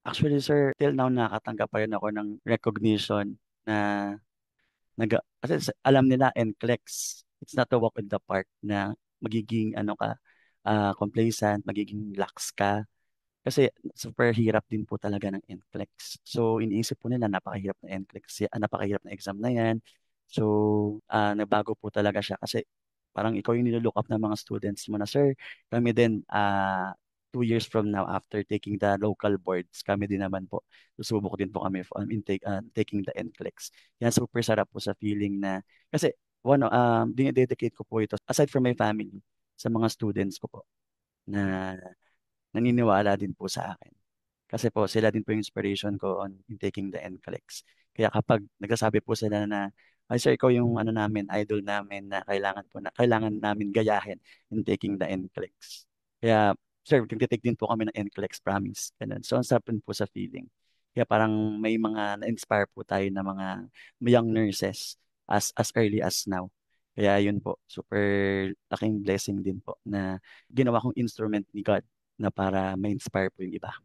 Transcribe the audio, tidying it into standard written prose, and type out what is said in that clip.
Actually sir, till now nakakatanggap pa rin ako ng recognition na kasi alam nila NCLEX, it's not a walk in the park na magiging ano ka, complacent, magiging lax ka. Kasi super hirap din po talaga ng NCLEX. So iniisip po nila napakahirap ng NCLEX, napakahirap ng exam na yan. So nabago po talaga siya kasi parang ikaw yung nilo-look up ng mga students mo na, sir, kami din 2 years from now after taking the local boards, kami din naman po. Susubok din po kami taking the NCLEX. Yan, super sarap po sa feeling na, kasi dinededicate ko po ito aside from my family, sa mga students ko po na naniniwala din po sa akin. Kasi po sila din po yung inspiration ko in taking the NCLEX. Kaya kapag nagsasabi po sila na, ay sir, ikaw yung ano namin, idol namin na kailangan namin gayahin in taking the NCLEX. Kaya sir, nagtitake din po kami ng NCLEX, promise. Ganun. So ang sarap din po sa feeling. Kaya parang may mga na-inspire po tayo na mga young nurses as early as now. Kaya yun po, super laking blessing din po na ginawa kong instrument ni God na para ma-inspire po yung iba.